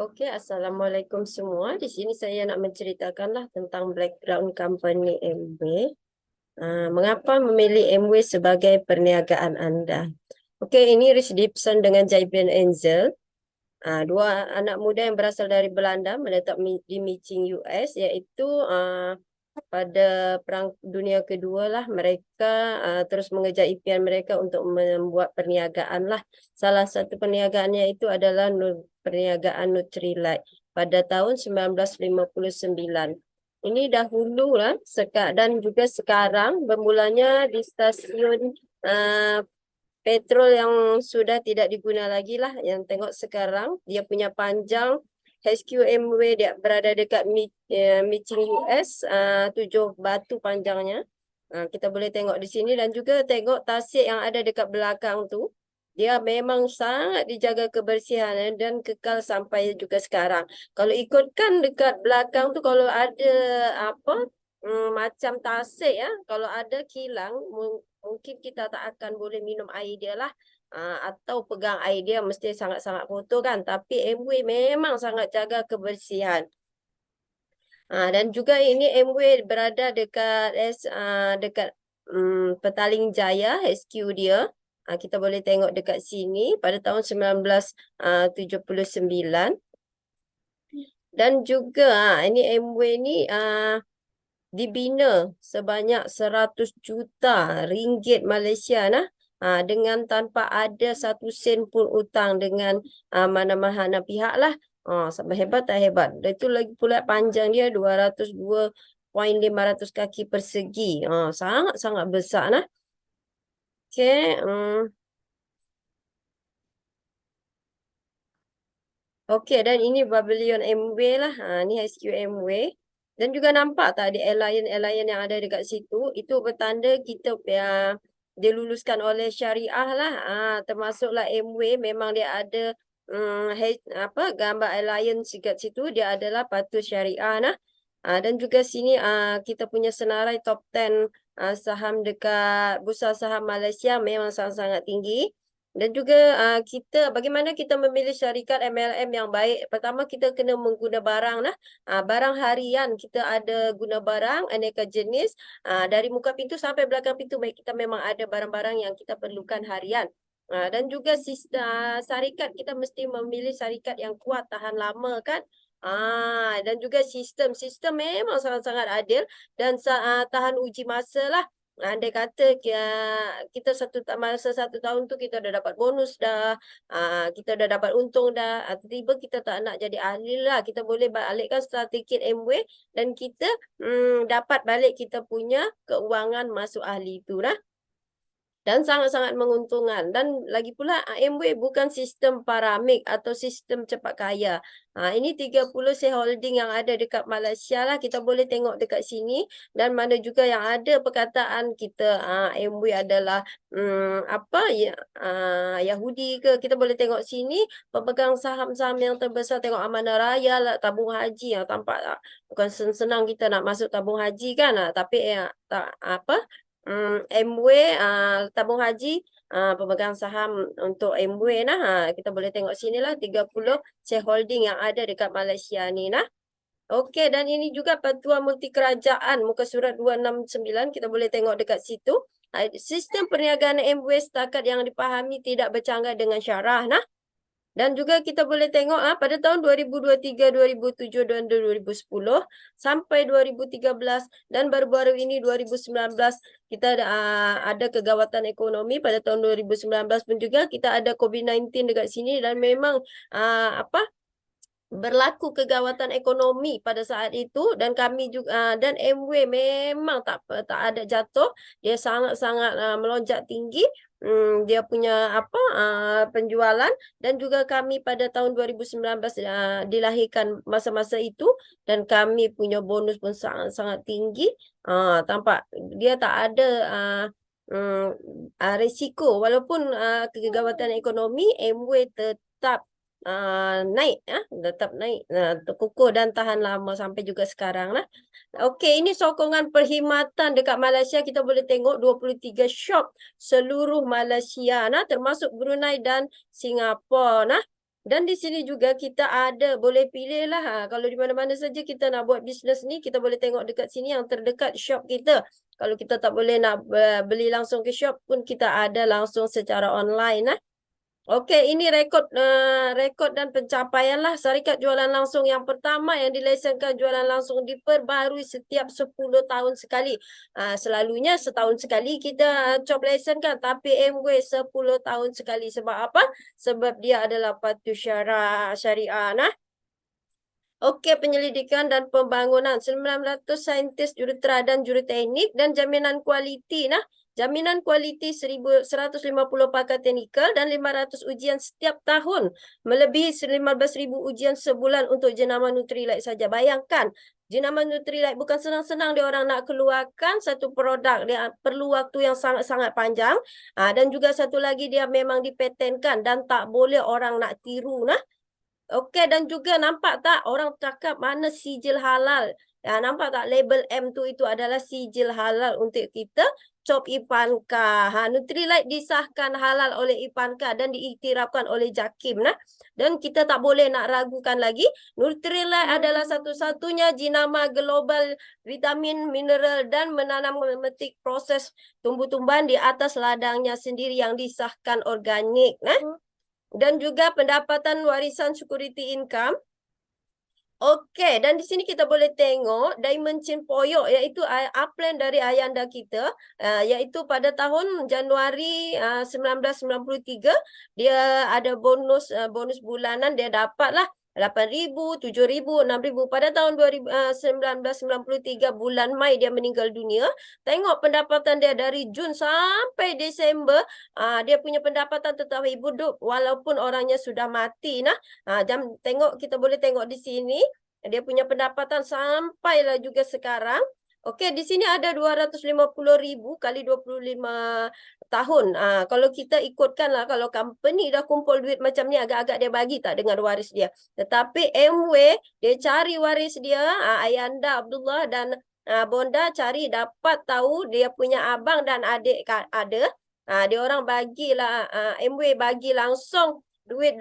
Okey, Assalamualaikum semua. Di sini saya nak menceritakanlah tentang background company Amway. Mengapa memilih Amway sebagai perniagaan anda? Okey, ini Rich Dixon dengan Jayben Enzel. Dua anak muda yang berasal dari Belanda menetap di Michigan, US, iaitu pada Perang Dunia Kedua lah mereka terus mengejar impian mereka untuk membuat perniagaan lah. Salah satu perniagaannya itu adalah perniagaan Nutrilite pada tahun 1959. Ini dahulu lah dan juga sekarang bermulanya di stasiun petrol yang sudah tidak diguna lagi lah. Yang tengok sekarang dia punya panjang HQMW dia berada dekat Michigan US, 7 batu panjangnya. Kita boleh tengok di sini dan juga tengok tasik yang ada dekat belakang tu. Dia memang sangat dijaga kebersihan dan kekal sampai juga sekarang. Kalau ikutkan dekat belakang tu kalau ada apa macam tasik ya, kalau ada kilang mungkin kita tak akan boleh minum air dia lah. Atau pegang air dia mesti sangat-sangat kotor kan. Tapi Amway memang sangat jaga kebersihan. Dan juga ini Amway berada dekat Petaling Jaya, HQ dia. Kita boleh tengok dekat sini pada tahun 1979. Dan juga ini Amway ni dibina sebanyak 100 juta ringgit Malaysia dengan tanpa ada satu sen pun utang dengan mana-mana pihak lah. Sampai hebat tak hebat. Dan itu lagi pula panjang dia 202.500 kaki persegi. Sangat-sangat besar nah. Okey, Okey, dan ini Pavilion Amway lah. Ni HQ Amway. Dan juga nampak tak ada airline yang ada dekat situ. Itu bertanda kita diluluskan oleh syariah lah. Termasuklah Amway. Memang dia ada gambar airline dekat situ. Dia adalah patuh syariah nah. Dan juga sini kita punya senarai top 10 saham dekat Bursa Saham Malaysia memang sangat-sangat tinggi. Dan juga bagaimana kita memilih syarikat MLM yang baik. Pertama kita kena mengguna barang lah. Barang harian kita ada guna barang aneka jenis. Dari muka pintu sampai belakang pintu baik kita memang ada barang-barang yang kita perlukan harian. Dan juga syarikat kita mesti memilih syarikat yang kuat tahan lama kan. Dan juga sistem memang sangat-sangat adil dan tahan uji masa lah. Andai kata kita masa 1 tahun tu kita dah dapat bonus dah, kita dah dapat untung dah, tiba-tiba kita tak nak jadi ahli lah, kita boleh balikkan strategi Amway dan kita dapat balik kita punya keuangan masuk ahli tu lah. Dan sangat-sangat menguntungkan. Dan lagi pula Amway bukan sistem paramik atau sistem cepat kaya. Ini 30 shareholding yang ada dekat Malaysia lah. Kita boleh tengok dekat sini. Dan mana juga yang ada perkataan kita Amway adalah Yahudi ke. Kita boleh tengok sini pemegang saham-saham yang terbesar. Tengok Amanah Raya lah, tabung haji. Tampak tak? Bukan senang kita nak masuk tabung haji kan. Tapi Amway tabung haji pemegang saham untuk Amway kita boleh tengok sinilah 30 shareholding yang ada dekat Malaysia ni Okey, dan ini juga Patuan Multi Kerajaan muka surat 269 kita boleh tengok dekat situ. Sistem perniagaan Amway setakat yang dipahami tidak bercanggah dengan syarah Dan juga kita boleh tengok pada tahun 2023, 2007 dan 2010 sampai 2013 dan baru-baru ini 2019 kita ada kegawatan ekonomi pada tahun 2019 pun juga kita ada COVID-19 dekat sini dan memang berlaku kegawatan ekonomi pada saat itu dan kami juga dan Amway memang tak ada jatuh, dia sangat-sangat melonjak tinggi dia punya penjualan dan juga kami pada tahun 2019 dilahirkan masa-masa itu dan kami punya bonus pun sangat-sangat tinggi. Tampak dia tak ada risiko walaupun kegawatan ekonomi Amway tetap tetap naik, terkukuh dan tahan lama sampai juga sekarang lah. Okey, ini sokongan perkhidmatan dekat Malaysia kita boleh tengok 23 shop seluruh Malaysia termasuk Brunei dan Singapura Dan di sini juga kita ada, boleh pilih lah. Kalau di mana-mana saja kita nak buat bisnes ni, kita boleh tengok dekat sini yang terdekat shop kita. Kalau kita tak boleh nak beli langsung ke shop pun, kita ada langsung secara online lah. Okey, ini rekod dan pencapaian lah. Syarikat jualan langsung yang pertama yang dilesenkan jualan langsung diperbaharui setiap 10 tahun sekali. Selalunya setahun sekali kita cop lesen kan, tapi Amway 10 tahun sekali. Sebab apa? Sebab dia adalah patuh syariah nah. Okey, penyelidikan dan pembangunan 900 saintis, jurutera dan juruteknik, dan jaminan kualiti nah. Jaminan kualiti 1,150 pakar teknikal dan 500 ujian setiap tahun. Melebihi 15,000 ujian sebulan untuk jenama Nutrilite saja. Bayangkan, jenama Nutrilite bukan senang-senang dia orang nak keluarkan satu produk. Dia perlu waktu yang sangat-sangat panjang. Dan juga satu lagi, dia memang dipatenkan dan tak boleh orang nak tiru nah. Okey, dan juga nampak tak orang cakap mana sijil halal. Nampak tak label M tu, itu adalah sijil halal untuk kita cop Ipanka. Nutrilite disahkan halal oleh Ipanka dan diiktirafkan oleh JAKIM nah. Dan kita tak boleh nak ragukan lagi, Nutrilite adalah satu-satunya jenama global vitamin, mineral dan menanam memetik proses tumbuh-tumbuhan di atas ladangnya sendiri yang disahkan organik nah. Dan juga pendapatan warisan security income. Okey, dan di sini kita boleh tengok Diamond Chain Poyok, iaitu upline dari ayanda kita, iaitu pada tahun Januari 1993, dia ada bonus bulanan, dia dapatlah 8,000, 7,000, 6,000. Pada tahun 1993 bulan Mai dia meninggal dunia. Tengok pendapatan dia dari Jun sampai Disember, dia punya pendapatan tetap hidup walaupun orangnya sudah mati nah. Tengok, kita boleh tengok di sini dia punya pendapatan sampailah juga sekarang. Okey, di sini ada 250,000 kali 25 tahun. Kalau kita ikutkanlah, kalau company dah kumpul duit macam ni, agak-agak dia bagi tak dengan waris dia. Tetapi Amway, dia cari waris dia, Ayanda Abdullah dan Bonda cari dapat tahu dia punya abang dan adik ada. Dia orang bagilah, Amway bagi langsung duit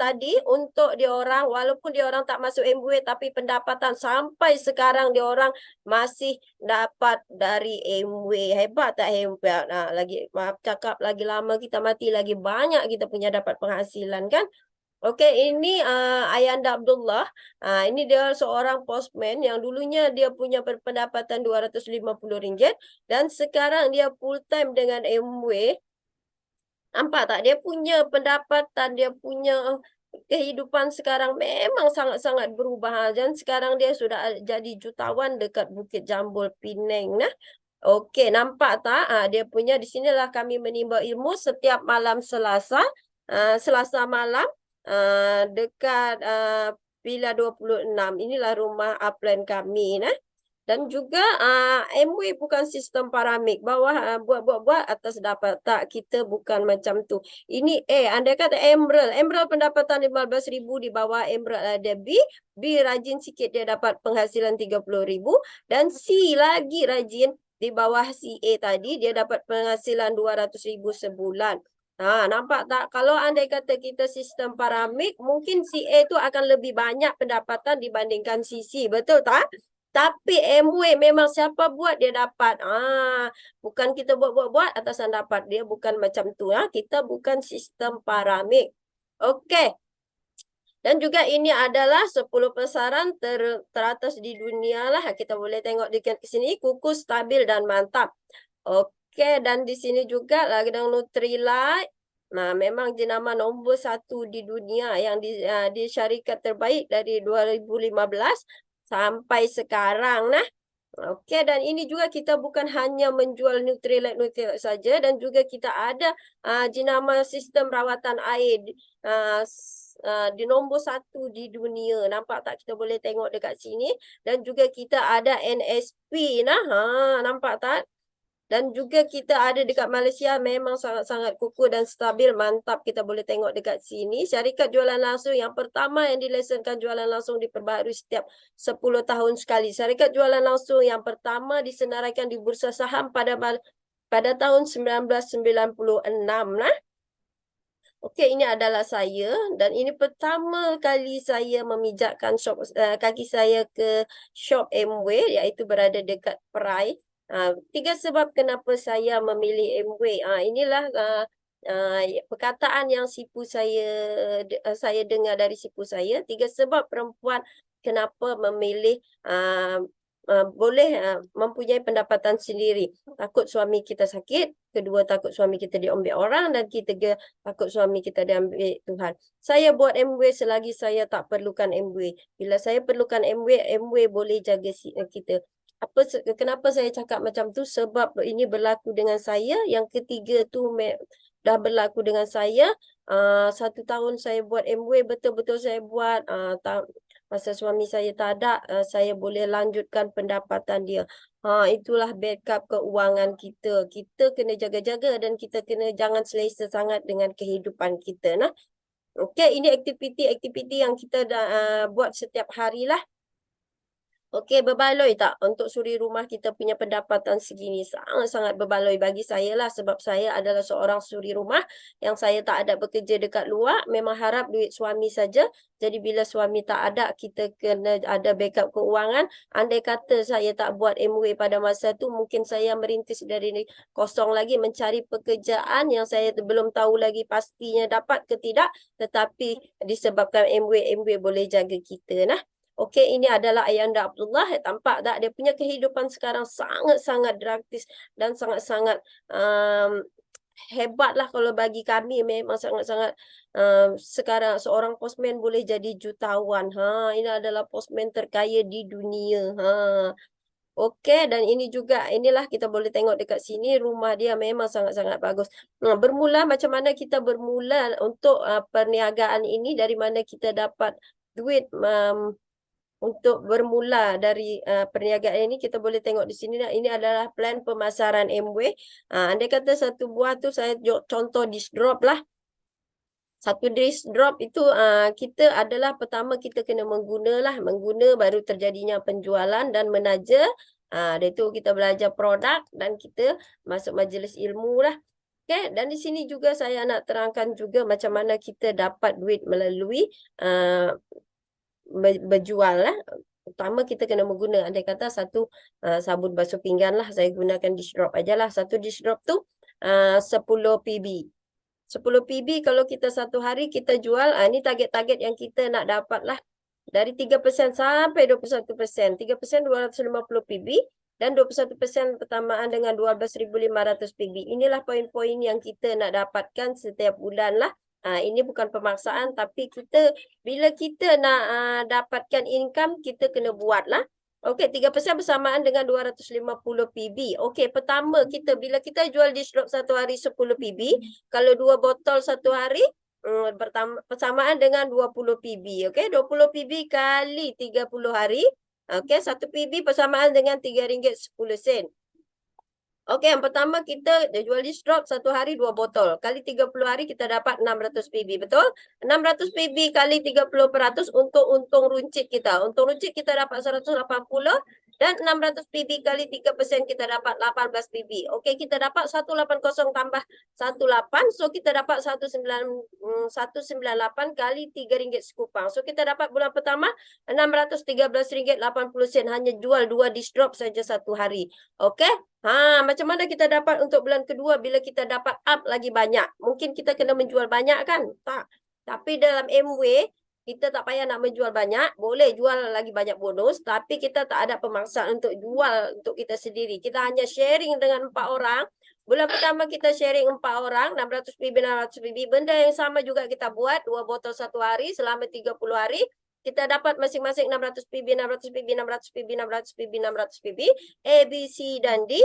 tadi untuk dia orang, walaupun dia orang tak masuk Amway, tapi pendapatan sampai sekarang dia orang masih dapat dari Amway. Hebat tak hebat? Lagi maaf cakap, lagi lama kita mati lagi banyak kita punya dapat penghasilan kan. Okey, ini Ayanda Abdullah. Ini dia seorang postman yang dulunya dia punya pendapatan RM250 dan sekarang dia full time dengan Amway. Nampak tak? Dia punya pendapatan, dia punya kehidupan sekarang memang sangat-sangat berubah. Dan sekarang dia sudah jadi jutawan dekat Bukit Jambul, Penang nah. Okey, nampak tak? Dia punya di sinilah kami menimba ilmu setiap malam Selasa. Selasa malam dekat Villa 26. Inilah rumah upline kami nah. Dan juga Amway bukan sistem paramik, bawah buat-buat atas dapat. Tak, kita bukan macam tu. Ini anda kata Emerald pendapatan 15,000, di bawah Emerald ada B rajin sikit dia dapat penghasilan 30,000, dan C lagi rajin di bawah CA tadi, dia dapat penghasilan 200,000 sebulan. Nampak tak? Kalau andai kata kita sistem paramik, mungkin CA tu akan lebih banyak pendapatan dibandingkan CC, betul tak? Tapi Amway memang siapa buat dia dapat. Bukan kita buat-buat atasan dapat. Dia bukan macam tu. Kita bukan sistem paramik. Okey. Dan juga ini adalah 10 pasaran teratas di dunia lah. Kita boleh tengok di sini, kuku stabil dan mantap. Okey, dan di sini juga ladang Nutrilite. Memang jenama nombor 1 di dunia yang di syarikat terbaik dari 2015 sampai sekarang nah. Okey, dan ini juga kita bukan hanya menjual Nutrilite saja, dan juga kita ada jenama sistem rawatan air di nombor 1 di dunia. Nampak tak? Kita boleh tengok dekat sini. Dan juga kita ada NSP nah. Nampak tak? Dan juga kita ada dekat Malaysia, memang sangat-sangat kukuh dan stabil, mantap. Kita boleh tengok dekat sini. Syarikat jualan langsung yang pertama yang dilesenkan jualan langsung diperbaharui setiap 10 tahun sekali. Syarikat jualan langsung yang pertama disenaraikan di Bursa Saham pada tahun 1996 nah. Okey, ini adalah saya dan ini pertama kali saya memijakkan kaki saya ke shop Amway, iaitu berada dekat Perai. 3 sebab kenapa saya memilih Amway. Inilah perkataan yang saya dengar dari sipu saya. 3 sebab perempuan kenapa memilih boleh mempunyai pendapatan sendiri. Takut suami kita sakit, kedua takut suami kita diambil orang, dan ketiga takut suami kita diambil Tuhan. Saya buat MW selagi saya tak perlukan MW. Bila saya perlukan MW, MW boleh jaga kita. Kenapa saya cakap macam tu? Sebab ini berlaku dengan saya. Yang ketiga tu dah berlaku dengan saya. 1 tahun saya buat MW, betul-betul saya buat. Masa suami saya tak ada, saya boleh lanjutkan pendapatan dia. Itulah backup keuangan kita. Kita kena jaga-jaga dan kita kena jangan selesa sangat dengan kehidupan kita. Okey, ini aktiviti-aktiviti yang kita buat setiap hari lah. Okey, berbaloi tak untuk suri rumah kita punya pendapatan segini? Sangat-sangat berbaloi bagi saya lah, sebab saya adalah seorang suri rumah yang saya tak ada bekerja dekat luar, memang harap duit suami saja. Jadi bila suami tak ada, kita kena ada backup keuangan. Andai kata saya tak buat MW pada masa tu, mungkin saya merintis dari kosong lagi mencari pekerjaan yang saya belum tahu lagi pastinya dapat ke tidak, tetapi disebabkan MW boleh jaga kita nah. Okey, ini adalah Ayanda Abdullah. Tampak tak dia punya kehidupan sekarang sangat-sangat drastis dan sangat-sangat hebatlah kalau bagi kami, memang sangat-sangat sekarang seorang postman boleh jadi jutawan. Ini adalah postman terkaya di dunia. Okey, dan inilah kita boleh tengok dekat sini rumah dia memang sangat-sangat bagus. Bermula macam mana kita bermula untuk perniagaan ini, dari mana kita dapat duit untuk bermula dari perniagaan ini, kita boleh tengok di sini. Ini adalah plan pemasaran Amway. Andai kata satu buah tu saya contoh dish drop lah. Satu dish drop itu kita adalah pertama kita kena mengguna baru terjadinya penjualan dan menaja. Dari tu kita belajar produk dan kita masuk majlis ilmu lah. Okay, dan di sini juga saya nak terangkan juga macam mana kita dapat duit melalui berjual lah. Pertama kita kena menggunakan, andai kata satu sabun basuh pinggan lah, saya gunakan dish drop aja lah. Satu dish drop tu 10 PB. 10 PB kalau kita satu hari kita jual, ini target-target yang kita nak dapat lah. Dari 3% sampai 21%. 3% 250 PB dan 21% pertamaan dengan 12,500 PB. Inilah poin-poin yang kita nak dapatkan setiap bulan lah. Ini bukan pemaksaan, tapi bila kita nak dapatkan income, kita kena buat lah. Okey, 3% bersamaan dengan 250 PB. Okey, pertama bila kita jual dish drop satu hari 10 PB, kalau 2 botol satu hari, persamaan dengan 20 PB. Okey, 20 PB kali 30 hari. Okey, 1 PB persamaan dengan RM3.10. Okey, yang pertama kita jual dish drop satu hari 2 botol. Kali 30 hari kita dapat 600 PB, betul? 600 PB kali 30% untuk untung runcit kita. Untung runcit kita dapat 180 dan 600 PB kali 3% kita dapat 18 PB. Okey, kita dapat 180 tambah 18, so kita dapat 198 kali RM3 sekupang. So kita dapat bulan pertama RM613.80 hanya jual 2 dish drop saja satu hari. Okey? Macam mana kita dapat untuk bulan kedua bila kita dapat up lagi banyak? Mungkin kita kena menjual banyak kan? Tak. Tapi dalam MW, kita tak payah nak menjual banyak. Boleh jual lagi banyak bonus. Tapi kita tak ada pemaksaan untuk jual untuk kita sendiri. Kita hanya sharing dengan 4 orang. Bulan pertama kita sharing 4 orang, 600 PB, 600 PB. Benda yang sama juga kita buat. 2 botol satu hari selama 30 hari. Kita dapat masing-masing 600 PB, 600 PB, 600 PB, 600 PB, 600 PB, A, B, C, dan D.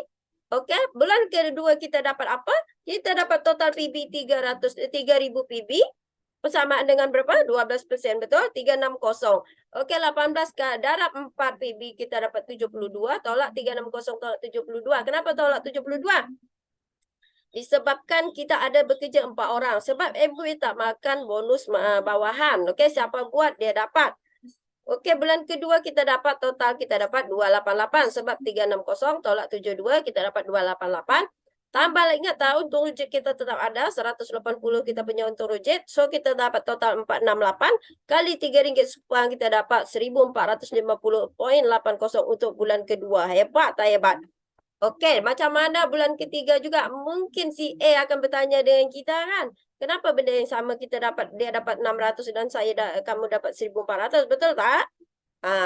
Okey, bulan kedua kita dapat apa? Kita dapat total PB 3,000 PB. Persamaan dengan berapa? 12%, betul? 360. Okey, 18 darab 4 PB kita dapat 72. Tolak 360, tolak 72. Kenapa tolak 72? Disebabkan kita ada bekerja 4 orang. Sebab MW tak makan bonus bawahan. Okey, siapa buat dia dapat. Okey, bulan kedua kita dapat total kita dapat 288 sebab 360 tolak 72 kita dapat 288. Tambah lagi, ingat tak, untung rujuk kita tetap ada 180 kita punya untung rujuk. So kita dapat total 468 kali RM3 sepuang kita dapat 1450.80 untuk bulan kedua. Hebat tak hebat? Okey, macam mana bulan ketiga juga mungkin si A akan bertanya dengan kita kan. Kenapa benda yang sama kita dapat, dia dapat 600 dan kamu dapat 1400, betul tak?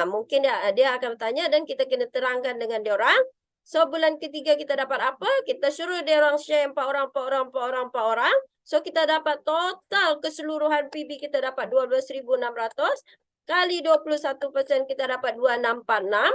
Mungkin dia akan bertanya dan kita kena terangkan dengan dia orang. So bulan ketiga kita dapat apa? Kita suruh dia orang share 4 orang. So kita dapat total keseluruhan PB kita dapat 12,600 kali 21% kita dapat 2646.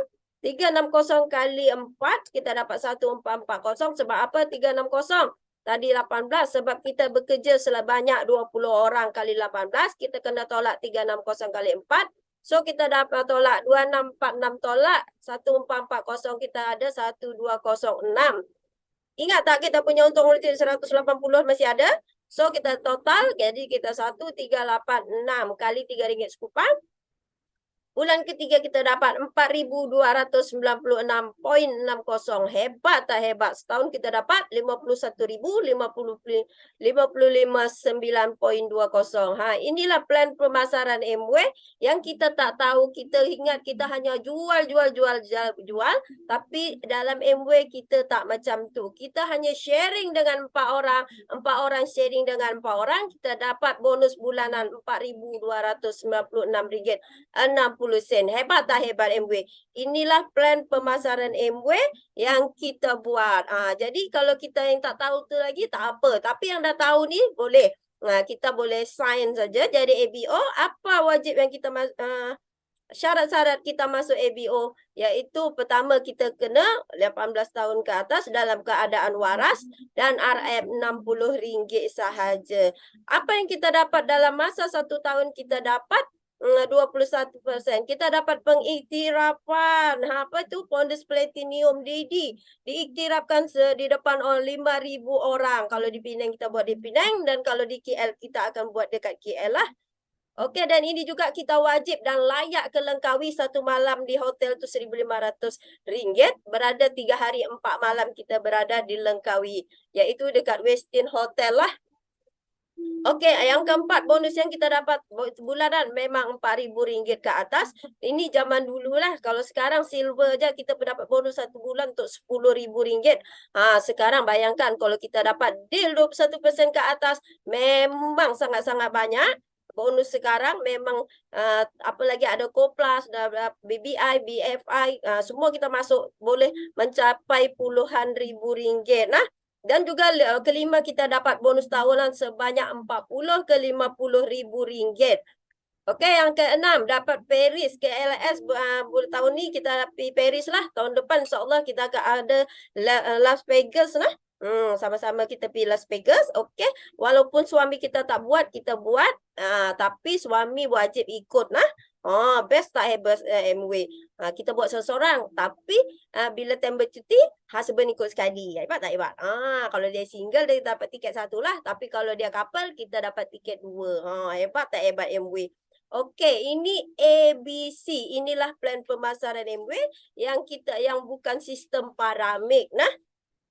360 kali 4 kita dapat 1440. Sebab apa 360? Tadi 18 sebab kita bekerja sebanyak 20 orang kali 18, kita kena tolak 360 kali 4. So kita dapat tolak 2646 tolak 1440 kita ada 1206. Ingat tak kita punya untung rutin 180 masih ada? So kita total jadi kita 1386 kali RM3 sekupang. Bulan ketiga kita dapat 4.296.60. Hebat tak hebat? Setahun kita dapat 55.055.920. Inilah plan pemasaran Amway yang kita tak tahu. Kita ingat kita hanya jual. Tapi dalam Amway kita tak macam tu. Kita hanya sharing dengan 4 orang. 4 orang sharing dengan 4 orang. Kita dapat bonus bulanan RM4.296.60. Hebat tak hebat Amway? Inilah plan pemasaran Amway yang kita buat. Jadi kalau kita yang tak tahu tu lagi tak apa. Tapi yang dah tahu ni boleh. Kita boleh sign saja jadi ABO. Apa wajib yang kita syarat-syarat kita masuk ABO? Iaitu pertama kita kena 18 tahun ke atas dalam keadaan waras dan RM 60 sahaja. Apa yang kita dapat dalam masa 1 tahun kita dapat 21%. Kita dapat pengiktirafan. Apa tu? Pondus Platinum DD. Diiktirafkan di depan 5,000 orang. Kalau di Penang kita buat di Penang dan kalau di KL kita akan buat dekat KL lah. Okey, dan ini juga kita wajib dan layak kelengkawi 1 malam di hotel tu RM1,500. Berada 3 hari 4 malam kita berada di Langkawi. Iaitu dekat Westin Hotel lah. Okey, yang keempat bonus yang kita dapat bulanan memang RM4,000 ke atas. Ini zaman dulu lah. Kalau sekarang silver je kita dapat bonus 1 bulan untuk RM10,000. Sekarang bayangkan kalau kita dapat deal 21% ke atas, memang sangat-sangat banyak. Bonus sekarang memang apalagi ada Koplas, BBI, BFI, semua kita masuk boleh mencapai puluhan ribu ringgit. Dan juga kelima kita dapat bonus tahunan sebanyak 40 ke 50 ribu ringgit. Okey, yang keenam dapat Paris KLS tahun ni kita pergi Paris lah. Tahun depan insya-Allah kita akan ada Las Vegas lah. Sama-sama kita pergi Las Vegas. Okey, walaupun suami kita tak buat, kita buat. Tapi suami wajib ikut nah. Best tak hebat Amway. Kita buat seorang-seorang. Tapi bila time bercuti, husband ikut sekali. Hebat tak hebat? Kalau dia single, dia dapat tiket 1 lah. Tapi kalau dia couple, kita dapat tiket 2. Hebat tak hebat Amway? Okey, ini ABC. Inilah plan pemasaran Amway yang bukan sistem paramik.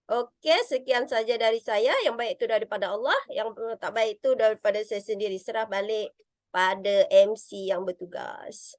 Okey, sekian saja dari saya. Yang baik itu daripada Allah. Yang tak baik itu daripada saya sendiri. Serah balik pada MC yang bertugas.